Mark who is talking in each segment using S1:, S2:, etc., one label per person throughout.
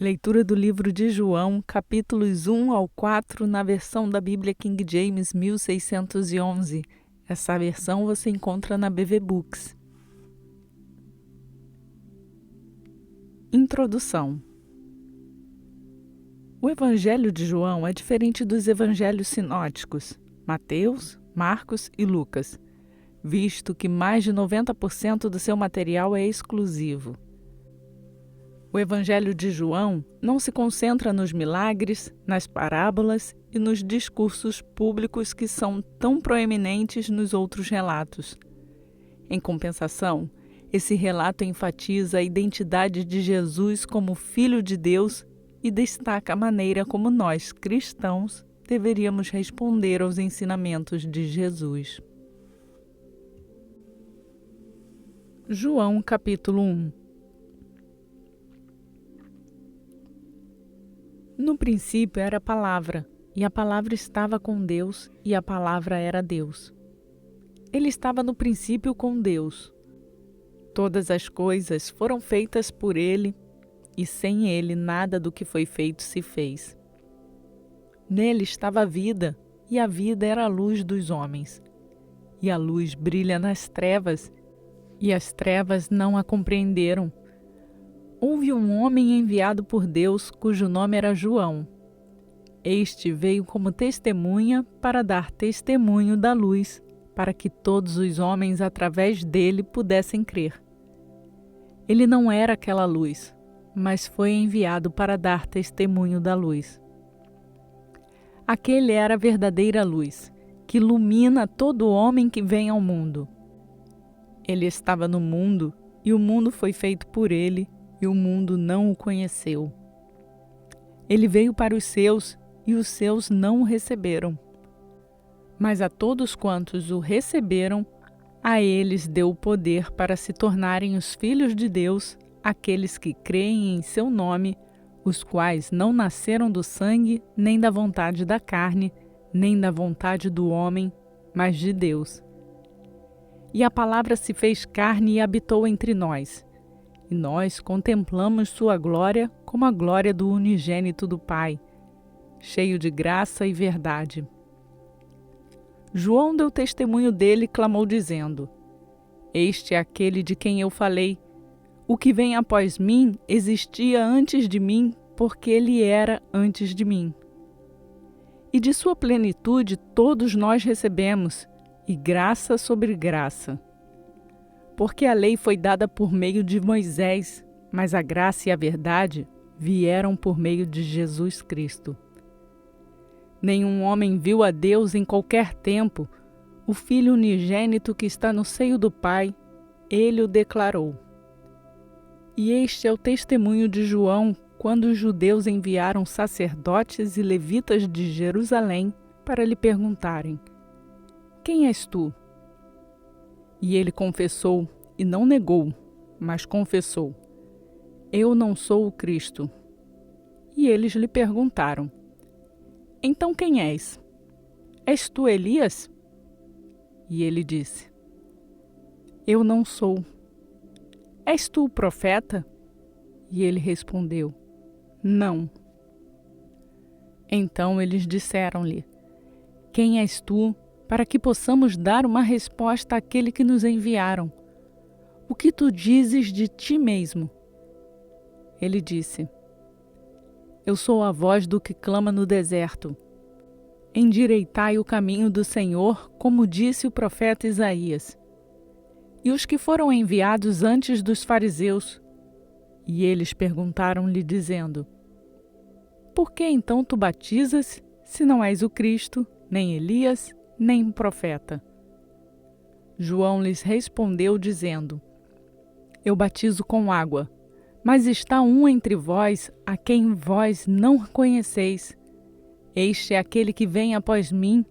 S1: Leitura do livro de João, capítulos 1 ao 4, na versão da Bíblia King James 1611. Essa versão você encontra na BV Books. Introdução. O Evangelho de João é diferente dos evangelhos sinóticos, Mateus, Marcos e Lucas, visto que mais de 90% do seu material é exclusivo. O Evangelho de João não se concentra nos milagres, nas parábolas e nos discursos públicos que são tão proeminentes nos outros relatos. Em compensação, esse relato enfatiza a identidade de Jesus como Filho de Deus e destaca a maneira como nós, cristãos, deveríamos responder aos ensinamentos de Jesus. João capítulo 1. No princípio era a palavra, e a palavra estava com Deus, e a palavra era Deus. Ele estava no princípio com Deus. Todas as coisas foram feitas por ele, e sem ele nada do que foi feito se fez. Nele estava a vida, e a vida era a luz dos homens. E a luz brilha nas trevas, e as trevas não a compreenderam. Houve um homem enviado por Deus, cujo nome era João. Este veio como testemunha para dar testemunho da luz, para que todos os homens através dele pudessem crer. Ele não era aquela luz, mas foi enviado para dar testemunho da luz. Aquele era a verdadeira luz, que ilumina todo homem que vem ao mundo. Ele estava no mundo, e o mundo foi feito por ele, e o mundo não o conheceu. Ele veio para os seus, e os seus não o receberam. Mas a todos quantos o receberam, a eles deu o poder para se tornarem os filhos de Deus, aqueles que creem em seu nome, os quais não nasceram do sangue, nem da vontade da carne, nem da vontade do homem, mas de Deus. E a palavra se fez carne e habitou entre nós. E nós contemplamos sua glória como a glória do unigênito do Pai, cheio de graça e verdade. João deu testemunho dele e clamou dizendo: Este é aquele de quem eu falei. O que vem após mim existia antes de mim, porque ele era antes de mim. E de sua plenitude todos nós recebemos, e graça sobre graça. Porque a lei foi dada por meio de Moisés, mas a graça e a verdade vieram por meio de Jesus Cristo. Nenhum homem viu a Deus em qualquer tempo. O Filho unigênito que está no seio do Pai, ele o declarou. E este é o testemunho de João, quando os judeus enviaram sacerdotes e levitas de Jerusalém para lhe perguntarem: Quem és tu? E ele confessou, e não negou, mas confessou: Eu não sou o Cristo. E eles lhe perguntaram: Então quem és? És tu Elias? E ele disse: Eu não sou. És tu o profeta? E ele respondeu: Não. Então eles disseram-lhe: Quem és tu, para que possamos dar uma resposta àquele que nos enviaram? O que tu dizes de ti mesmo? Ele disse: Eu sou a voz do que clama no deserto. Endireitai o caminho do Senhor, como disse o profeta Isaías. E os que foram enviados antes dos fariseus? E eles perguntaram-lhe, dizendo: Por que então tu batizas, se não és o Cristo, nem Elias, nem profeta? João lhes respondeu, dizendo: Eu batizo com água, mas está um entre vós, a quem vós não conheceis. Este é aquele que vem após mim,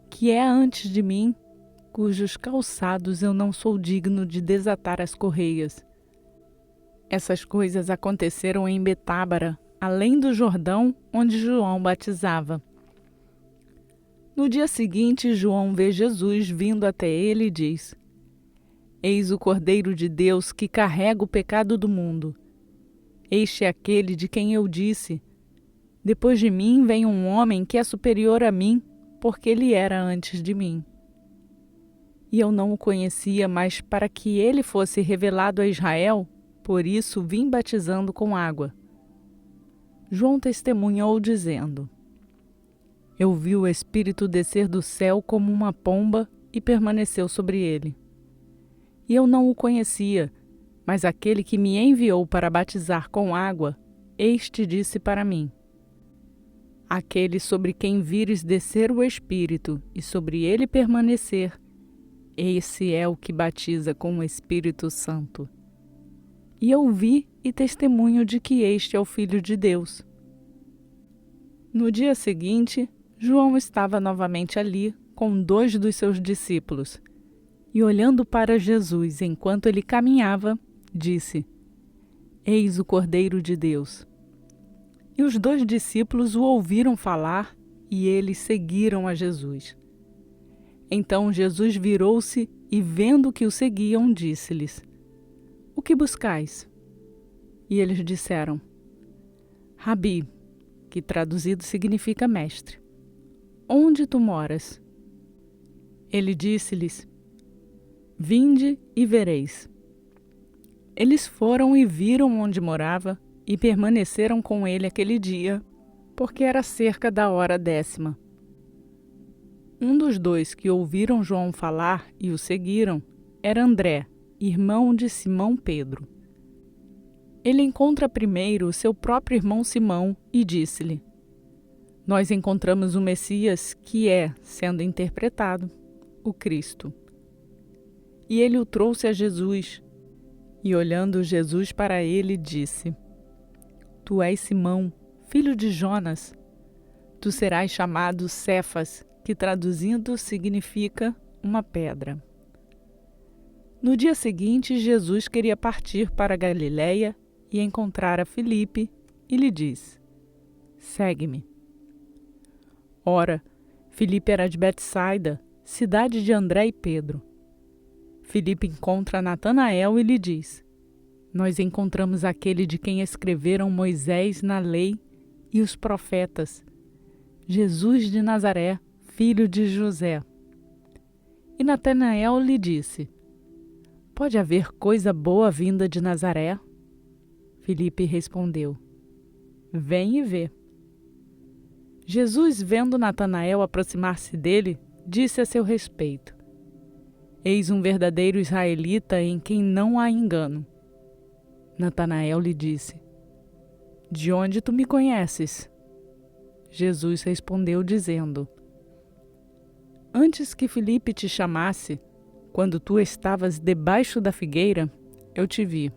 S1: que é antes de mim, cujos calçados eu não sou digno de desatar as correias. Essas coisas aconteceram em Betábara, além do Jordão, onde João batizava. No dia seguinte, João vê Jesus vindo até ele e diz: Eis o Cordeiro de Deus que carrega o pecado do mundo. Este é aquele de quem eu disse: depois de mim vem um homem que é superior a mim, porque ele era antes de mim. E eu não o conhecia, mas para que ele fosse revelado a Israel, por isso vim batizando com água. João testemunhou dizendo: eu vi o Espírito descer do céu como uma pomba e permaneceu sobre ele. E eu não o conhecia, mas aquele que me enviou para batizar com água, este disse para mim: aquele sobre quem vires descer o Espírito e sobre ele permanecer, esse é o que batiza com o Espírito Santo. E eu vi e testemunho de que este é o Filho de Deus. No dia seguinte, João estava novamente ali com 2 dos seus discípulos, e olhando para Jesus enquanto ele caminhava, disse: eis o Cordeiro de Deus. E os 2 discípulos o ouviram falar, e eles seguiram a Jesus. Então Jesus virou-se e, vendo que o seguiam, disse-lhes: o que buscais? E eles disseram: Rabi, que traduzido significa mestre, onde tu moras? Ele disse-lhes: vinde e vereis. Eles foram e viram onde morava e permaneceram com ele aquele dia, porque era cerca da hora 10ª. Um dos 2 que ouviram João falar e o seguiram era André, irmão de Simão Pedro. Ele encontra primeiro o seu próprio irmão Simão e disse-lhe: nós encontramos o Messias, que é, sendo interpretado, o Cristo. E ele o trouxe a Jesus, e olhando Jesus para ele, disse: tu és Simão, filho de Jonas. Tu serás chamado Cefas, que traduzindo significa uma pedra. No dia seguinte, Jesus queria partir para a Galiléia e encontrar a Filipe, e lhe disse: segue-me. Ora, Filipe era de Betsaida, cidade de André e Pedro. Filipe encontra Natanael e lhe diz: nós encontramos aquele de quem escreveram Moisés na lei e os profetas, Jesus de Nazaré, filho de José. E Natanael lhe disse: pode haver coisa boa vinda de Nazaré? Filipe respondeu: vem e vê. Jesus, vendo Natanael aproximar-se dele, disse a seu respeito: eis um verdadeiro israelita em quem não há engano. Natanael lhe disse: de onde tu me conheces? Jesus respondeu dizendo: antes que Filipe te chamasse, quando tu estavas debaixo da figueira, eu te vi.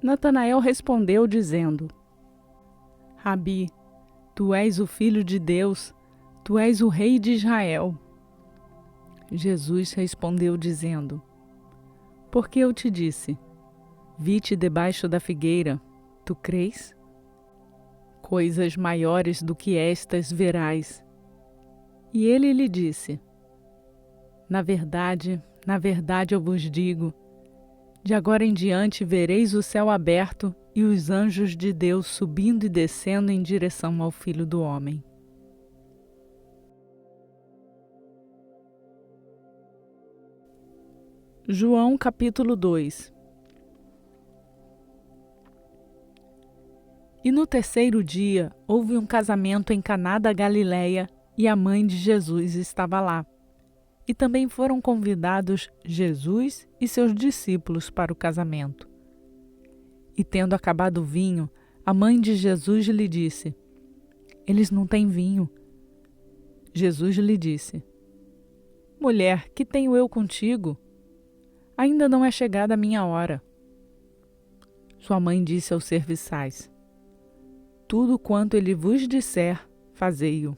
S1: Natanael respondeu dizendo: Rabi, tu és o Filho de Deus, tu és o Rei de Israel. Jesus respondeu dizendo: porque eu te disse, vi-te debaixo da figueira, tu crês? Coisas maiores do que estas verás. E ele lhe disse: na verdade eu vos digo, de agora em diante vereis o céu aberto e os anjos de Deus subindo e descendo em direção ao Filho do Homem. João capítulo 2. E no 3º dia houve um casamento em Caná da Galileia, e a mãe de Jesus estava lá. E também foram convidados Jesus e seus discípulos para o casamento. E tendo acabado o vinho, a mãe de Jesus lhe disse: eles não têm vinho. Jesus lhe disse: mulher, que tenho eu contigo? Ainda não é chegada a minha hora. Sua mãe disse aos serviçais: tudo quanto ele vos disser, fazei-o.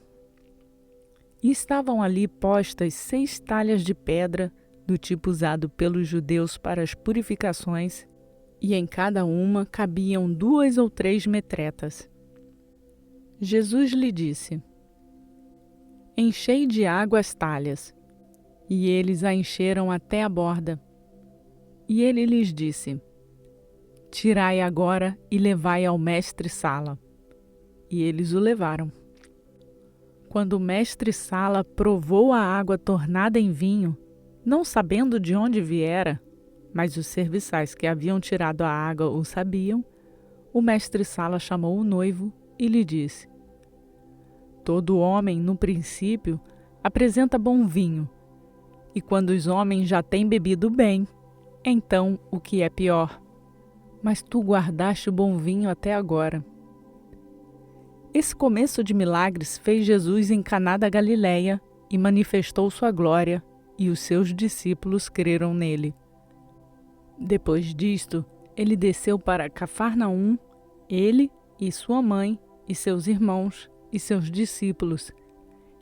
S1: E estavam ali postas 6 talhas de pedra, do tipo usado pelos judeus para as purificações, e em cada uma cabiam 2 ou 3 metretas. Jesus lhe disse: enchei de água as talhas. E eles a encheram até a borda. E ele lhes disse: Tirai agora e levai ao mestre Sala. E eles o levaram. Quando o mestre Sala provou a água tornada em vinho, não sabendo de onde viera, mas os serviçais que haviam tirado a água o sabiam, o mestre Sala chamou o noivo e lhe disse: todo homem, no princípio, apresenta bom vinho, e quando os homens já têm bebido bem, então o que é pior? Mas tu guardaste o bom vinho até agora. Esse começo de milagres fez Jesus em Caná da Galileia e manifestou sua glória, e os seus discípulos creram nele. Depois disto, ele desceu para Cafarnaum, ele e sua mãe e seus irmãos e seus discípulos,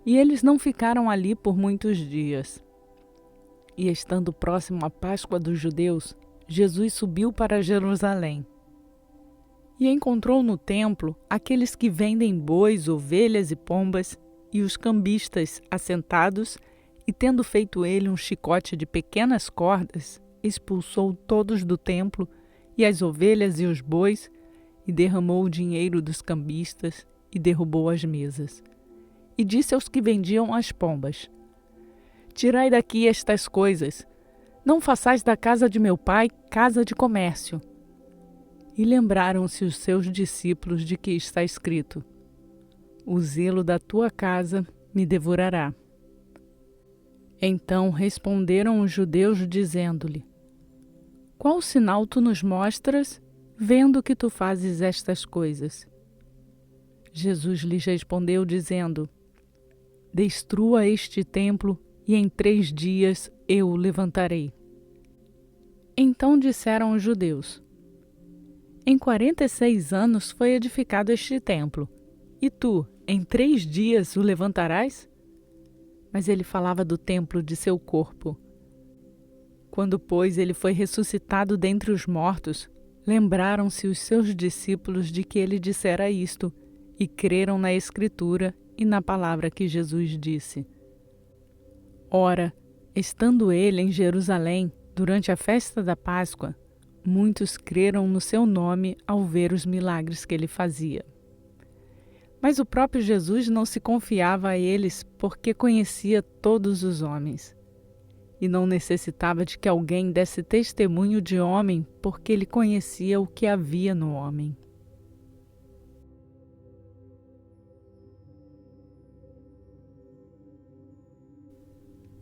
S1: e eles não ficaram ali por muitos dias. E estando próximo à Páscoa dos judeus, Jesus subiu para Jerusalém. E encontrou no templo aqueles que vendem bois, ovelhas e pombas, e os cambistas assentados, e tendo feito ele um chicote de pequenas cordas, expulsou todos do templo, e as ovelhas e os bois, e derramou o dinheiro dos cambistas, e derrubou as mesas. E disse aos que vendiam as pombas: tirai daqui estas coisas, não façais da casa de meu pai casa de comércio. E lembraram-se os seus discípulos de que está escrito: o zelo da tua casa me devorará. Então responderam os judeus dizendo-lhe: qual sinal tu nos mostras, vendo que tu fazes estas coisas? Jesus lhes respondeu dizendo: destrua este templo, e em 3 dias eu o levantarei. Então disseram os judeus: em 46 anos foi edificado este templo, e tu, em 3 dias, o levantarás? Mas ele falava do templo de seu corpo. Quando, pois, ele foi ressuscitado dentre os mortos, lembraram-se os seus discípulos de que ele dissera isto, e creram na Escritura e na palavra que Jesus disse. Ora, estando ele em Jerusalém, durante a festa da Páscoa, muitos creram no seu nome ao ver os milagres que ele fazia. Mas o próprio Jesus não se confiava a eles porque conhecia todos os homens. E não necessitava de que alguém desse testemunho de homem, porque ele conhecia o que havia no homem.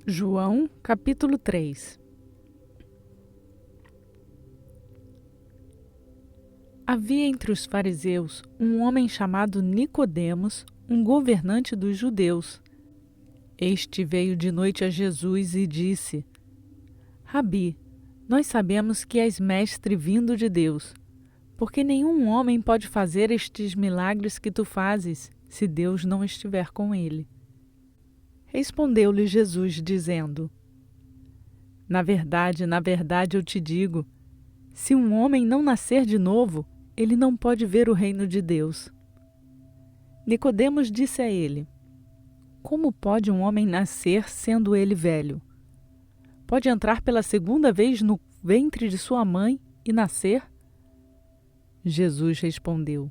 S1: João, capítulo 3. Havia entre os fariseus um homem chamado Nicodemos, um governante dos judeus. Este veio de noite a Jesus e disse: Rabi, nós sabemos que és mestre vindo de Deus, porque nenhum homem pode fazer estes milagres que tu fazes, se Deus não estiver com ele. Respondeu-lhe Jesus, dizendo: na verdade, eu te digo, se um homem não nascer de novo, ele não pode ver o reino de Deus. Nicodemos disse a ele: como pode um homem nascer sendo ele velho? Pode entrar pela 2ª vez no ventre de sua mãe e nascer? Jesus respondeu: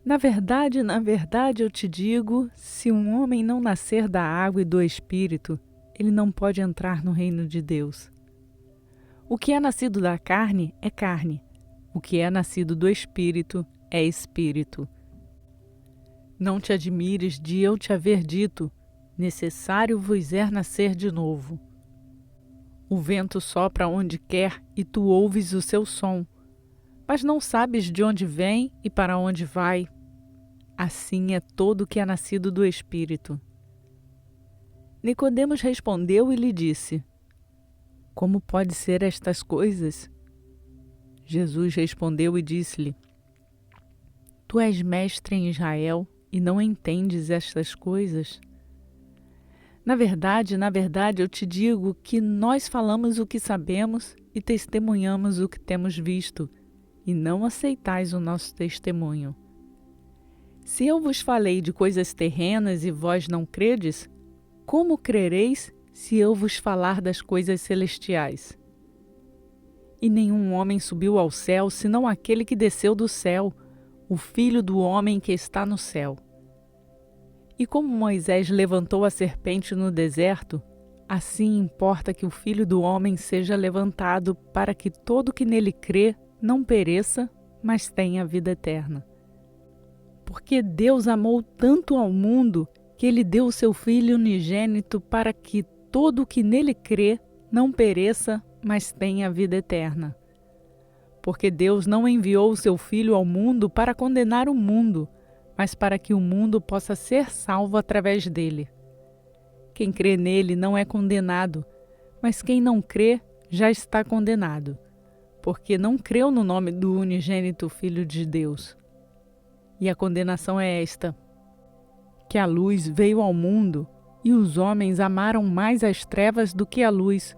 S1: na verdade, eu te digo, se um homem não nascer da água e do Espírito, ele não pode entrar no reino de Deus. O que é nascido da carne é carne, o que é nascido do Espírito é Espírito. Não te admires de eu te haver dito: necessário vos é nascer de novo. O vento sopra onde quer e tu ouves o seu som, mas não sabes de onde vem e para onde vai. Assim é todo o que é nascido do Espírito. Nicodemos respondeu e lhe disse: como pode ser estas coisas? Jesus respondeu e disse-lhe: tu és mestre em Israel e não entendes estas coisas? Na verdade, eu te digo que nós falamos o que sabemos e testemunhamos o que temos visto, e não aceitais o nosso testemunho. Se eu vos falei de coisas terrenas e vós não credes, como crereis se eu vos falar das coisas celestiais? E nenhum homem subiu ao céu, senão aquele que desceu do céu, o Filho do homem que está no céu. E como Moisés levantou a serpente no deserto, assim importa que o Filho do homem seja levantado, para que todo que nele crê não pereça, mas tenha vida eterna. Porque Deus amou tanto ao mundo, que ele deu o seu Filho unigênito, para que todo que nele crê não pereça, mas tenha vida eterna. Porque Deus não enviou o seu Filho ao mundo para condenar o mundo, mas para que o mundo possa ser salvo através dele. Quem crê nele não é condenado, mas quem não crê já está condenado, porque não creu no nome do unigênito Filho de Deus. E a condenação é esta: que a luz veio ao mundo, e os homens amaram mais as trevas do que a luz,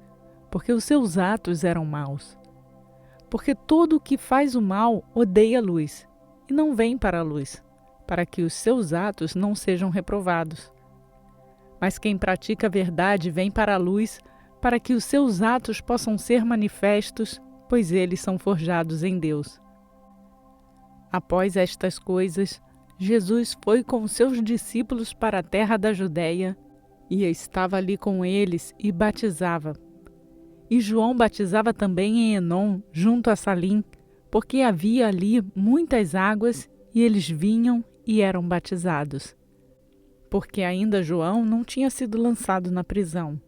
S1: porque os seus atos eram maus. Porque todo o que faz o mal odeia a luz, e não vem para a luz, para que os seus atos não sejam reprovados. Mas quem pratica a verdade vem para a luz, para que os seus atos possam ser manifestos, pois eles são forjados em Deus. Após estas coisas, Jesus foi com seus discípulos para a terra da Judéia, e estava ali com eles e batizava. E João batizava também em Enom, junto a Salim, porque havia ali muitas águas, e eles vinham e eram batizados. Porque ainda João não tinha sido lançado na prisão.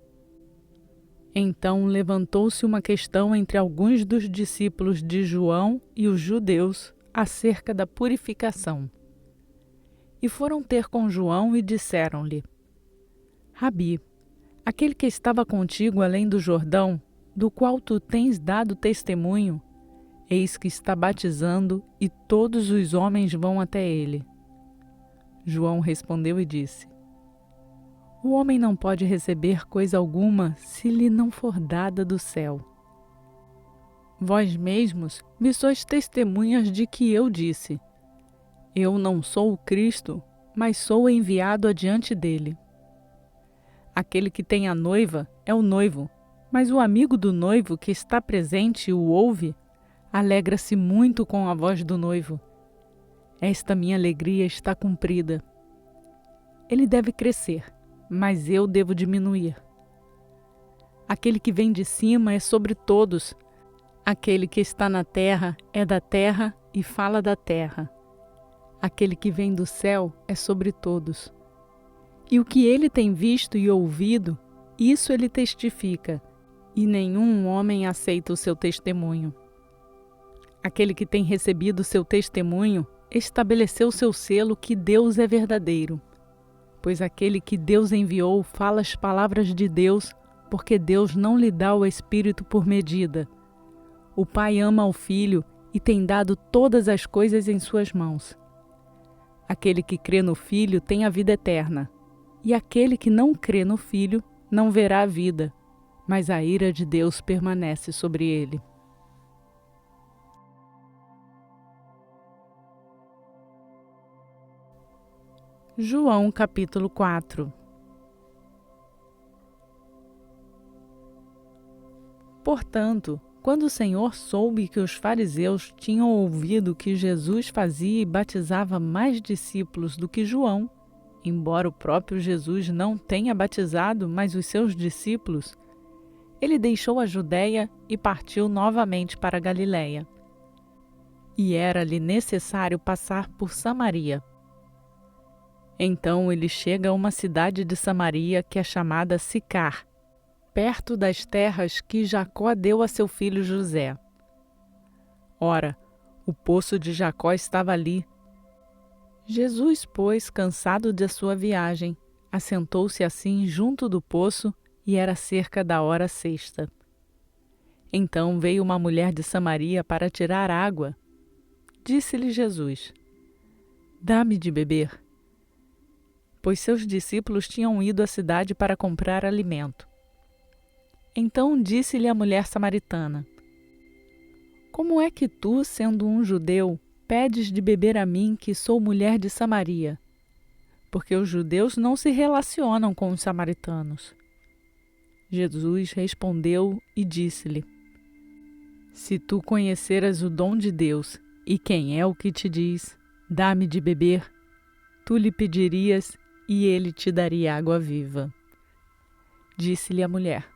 S1: Então levantou-se uma questão entre alguns dos discípulos de João e os judeus acerca da purificação. E foram ter com João e disseram-lhe: Rabi, aquele que estava contigo além do Jordão, do qual tu tens dado testemunho, eis que está batizando e todos os homens vão até ele. João respondeu e disse: O homem não pode receber coisa alguma se lhe não for dada do céu. Vós mesmos me sois testemunhas de que eu disse: Eu não sou o Cristo, mas sou enviado adiante dele. Aquele que tem a noiva é o noivo, mas o amigo do noivo que está presente e o ouve, alegra-se muito com a voz do noivo. Esta minha alegria está cumprida. Ele deve crescer, mas eu devo diminuir. Aquele que vem de cima é sobre todos. Aquele que está na terra é da terra e fala da terra. Aquele que vem do céu é sobre todos. E o que ele tem visto e ouvido, isso ele testifica, e nenhum homem aceita o seu testemunho. Aquele que tem recebido o seu testemunho estabeleceu seu selo que Deus é verdadeiro. Pois aquele que Deus enviou fala as palavras de Deus, porque Deus não lhe dá o Espírito por medida. O Pai ama ao Filho e tem dado todas as coisas em suas mãos. Aquele que crê no Filho tem a vida eterna, e aquele que não crê no Filho não verá a vida, mas a ira de Deus permanece sobre ele. João capítulo 4. Portanto, quando o Senhor soube que os fariseus tinham ouvido que Jesus fazia e batizava mais discípulos do que João, embora o próprio Jesus não tenha batizado, mas os seus discípulos, ele deixou a Judéia e partiu novamente para a Galiléia. E era-lhe necessário passar por Samaria. Então ele chega a uma cidade de Samaria que é chamada Sicar, perto das terras que Jacó deu a seu filho José. Ora, o poço de Jacó estava ali. Jesus, pois, cansado da sua viagem, assentou-se assim junto do poço, e era cerca da hora sexta. Então veio uma mulher de Samaria para tirar água. Disse-lhe Jesus: Dá-me de beber. Pois seus discípulos tinham ido à cidade para comprar alimento. Então disse-lhe a mulher samaritana: Como é que tu, sendo um judeu, pedes de beber a mim, que sou mulher de Samaria? Porque os judeus não se relacionam com os samaritanos. Jesus respondeu e disse-lhe: Se tu conheceras o dom de Deus e quem é o que te diz, dá-me de beber, tu lhe pedirias e ele te daria água viva. Disse-lhe a mulher: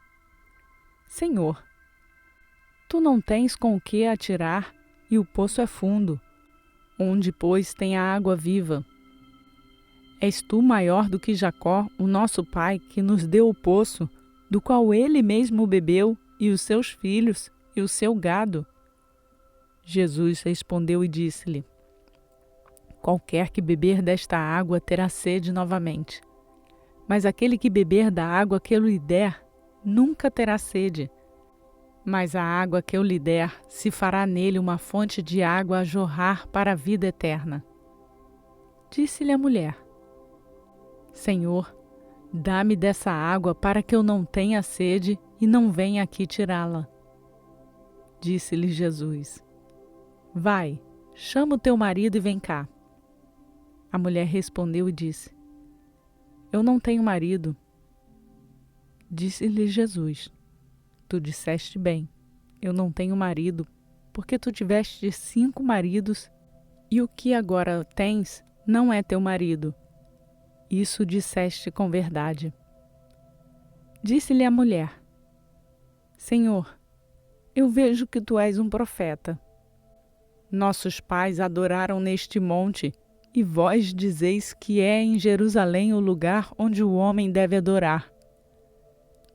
S1: Senhor, tu não tens com o que atirar e o poço é fundo. Onde, pois, tem a água viva? És tu maior do que Jacó, o nosso pai, que nos deu o poço, do qual ele mesmo bebeu, e os seus filhos, e o seu gado? Jesus respondeu e disse-lhe: Qualquer que beber desta água terá sede novamente. Mas aquele que beber da água que eu lhe der, nunca terá sede. Mas a água que eu lhe der se fará nele uma fonte de água a jorrar para a vida eterna. Disse-lhe a mulher: Senhor, dá-me dessa água para que eu não tenha sede e não venha aqui tirá-la. Disse-lhe Jesus: Vai, chama o teu marido e vem cá. A mulher respondeu e disse: Eu não tenho marido. Disse-lhe Jesus: Tu disseste bem, eu não tenho marido, porque tu tiveste 5 maridos, e o que agora tens não é teu marido. Isso disseste com verdade. Disse-lhe a mulher: Senhor, eu vejo que tu és um profeta. Nossos pais adoraram neste monte, e vós dizeis que é em Jerusalém o lugar onde o homem deve adorar.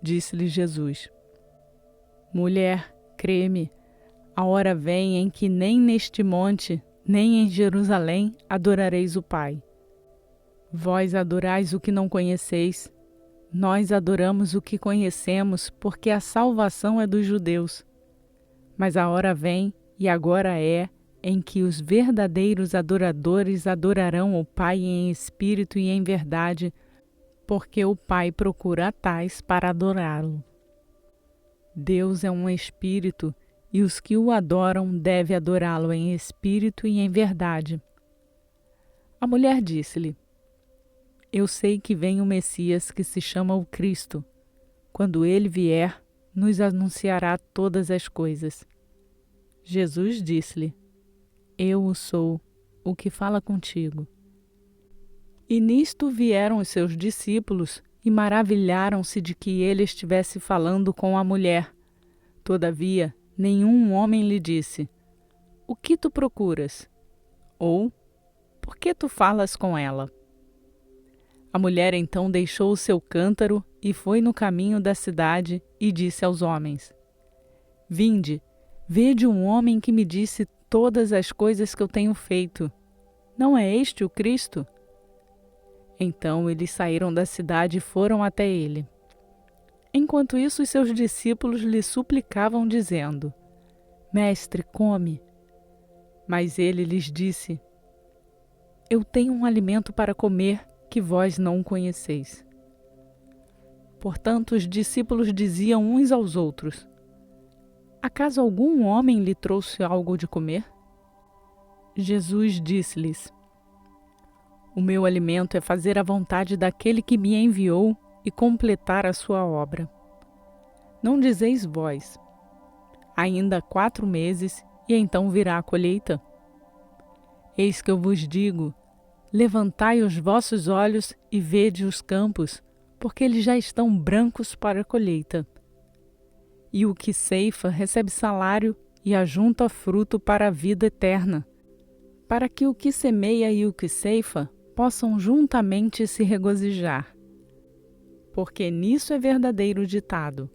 S1: Disse-lhe Jesus: Mulher, crê-me, a hora vem em que nem neste monte, nem em Jerusalém adorareis o Pai. Vós adorais o que não conheceis, nós adoramos o que conhecemos, porque a salvação é dos judeus. Mas a hora vem, e agora é, em que os verdadeiros adoradores adorarão o Pai em espírito e em verdade, porque o Pai procura tais para adorá-lo. Deus é um espírito, e os que o adoram devem adorá-lo em espírito e em verdade. A mulher disse-lhe: Eu sei que vem o Messias, que se chama o Cristo. Quando ele vier, nos anunciará todas as coisas. Jesus disse-lhe: Eu o sou, o que fala contigo. E nisto vieram os seus discípulos e maravilharam-se de que ele estivesse falando com a mulher. Todavia, nenhum homem lhe disse: O que tu procuras? Ou, por que tu falas com ela? A mulher então deixou o seu cântaro e foi no caminho da cidade e disse aos homens: Vinde, vede um homem que me disse todas as coisas que eu tenho feito. Não é este o Cristo? Então eles saíram da cidade e foram até ele. Enquanto isso, os seus discípulos lhe suplicavam, dizendo: Mestre, come. Mas ele lhes disse: Eu tenho um alimento para comer que vós não conheceis. Portanto, os discípulos diziam uns aos outros: Acaso algum homem lhe trouxe algo de comer? Jesus disse-lhes: O meu alimento é fazer a vontade daquele que me enviou e completar a sua obra. Não dizeis vós: Ainda 4 meses e então virá a colheita? Eis que eu vos digo: levantai os vossos olhos e vede os campos, porque eles já estão brancos para a colheita. E o que ceifa recebe salário e ajunta fruto para a vida eterna, para que o que semeia e o que ceifa possam juntamente se regozijar. Porque nisso é verdadeiro o ditado: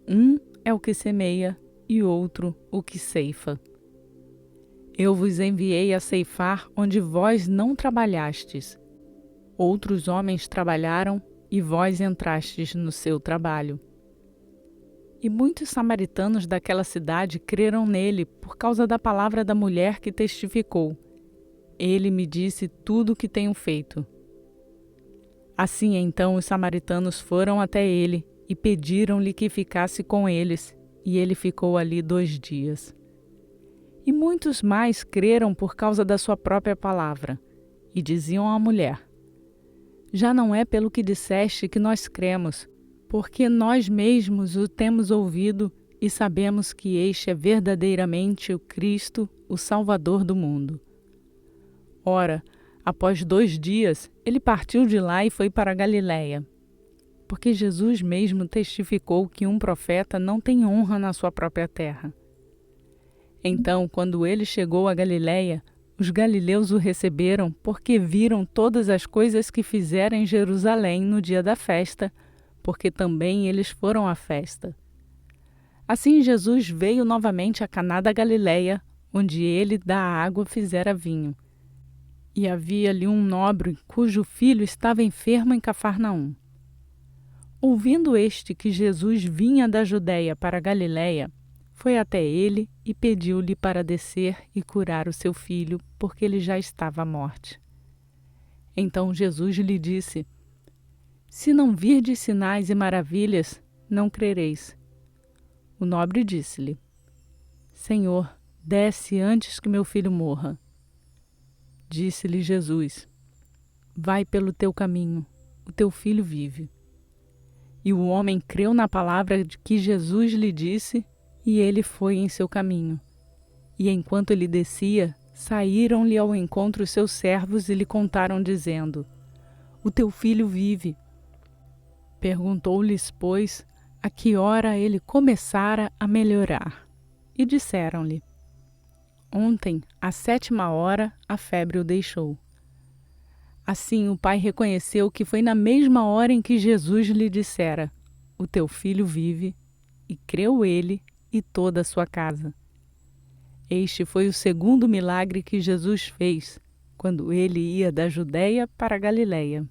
S1: um é o que semeia e outro o que ceifa. Eu vos enviei a ceifar onde vós não trabalhastes. Outros homens trabalharam e vós entrastes no seu trabalho. E muitos samaritanos daquela cidade creram nele por causa da palavra da mulher que testificou: Ele me disse tudo o que tenho feito. Assim então os samaritanos foram até ele e pediram-lhe que ficasse com eles, e ele ficou ali 2 dias. E muitos mais creram por causa da sua própria palavra, e diziam à mulher: Já não é pelo que disseste que nós cremos, porque nós mesmos o temos ouvido e sabemos que este é verdadeiramente o Cristo, o Salvador do mundo. Ora, após 2 dias, ele partiu de lá e foi para a Galiléia, porque Jesus mesmo testificou que um profeta não tem honra na sua própria terra. Então, quando ele chegou à Galiléia, os galileus o receberam porque viram todas as coisas que fizera em Jerusalém no dia da festa, porque também eles foram à festa. Assim Jesus veio novamente a Caná da Galiléia, onde ele da água fizera vinho. E havia ali um nobre cujo filho estava enfermo em Cafarnaum. Ouvindo este que Jesus vinha da Judéia para a Galiléia, foi até ele e pediu-lhe para descer e curar o seu filho, porque ele já estava à morte. Então Jesus lhe disse: Se não virdes sinais e maravilhas, não crereis. O nobre disse-lhe: Senhor, desce antes que meu filho morra. Disse-lhe Jesus: Vai pelo teu caminho, o teu filho vive. E o homem creu na palavra de que Jesus lhe disse, e ele foi em seu caminho. E enquanto ele descia, saíram-lhe ao encontro os seus servos e lhe contaram, dizendo: O teu filho vive. Perguntou-lhes, pois, a que hora ele começara a melhorar. E disseram-lhe: Ontem, à 7ª hora, a febre o deixou. Assim o pai reconheceu que foi na mesma hora em que Jesus lhe dissera: O teu filho vive, e creu ele e toda a sua casa. Este foi o segundo milagre que Jesus fez, quando ele ia da Judéia para a Galiléia.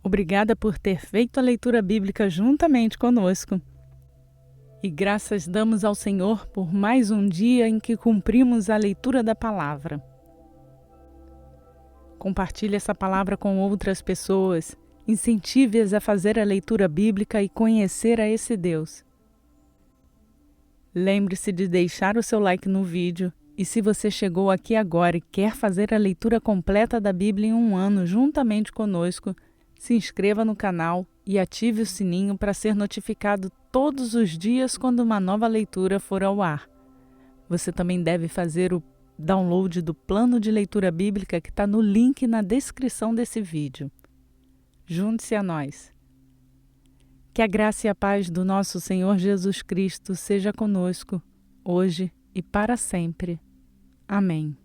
S1: Obrigada por ter feito a leitura bíblica juntamente conosco. E graças damos ao Senhor por mais um dia em que cumprimos a leitura da palavra. Compartilhe essa palavra com outras pessoas, incentive-as a fazer a leitura bíblica e conhecer a esse Deus. Lembre-se de deixar o seu like no vídeo e se você chegou aqui agora e quer fazer a leitura completa da Bíblia em um ano juntamente conosco, se inscreva no canal e ative o sininho para ser notificado todos os dias quando uma nova leitura for ao ar. Você também deve fazer o download do plano de leitura bíblica que está no link na descrição desse vídeo. Junte-se a nós. Que a graça e a paz do nosso Senhor Jesus Cristo seja conosco, hoje e para sempre. Amém.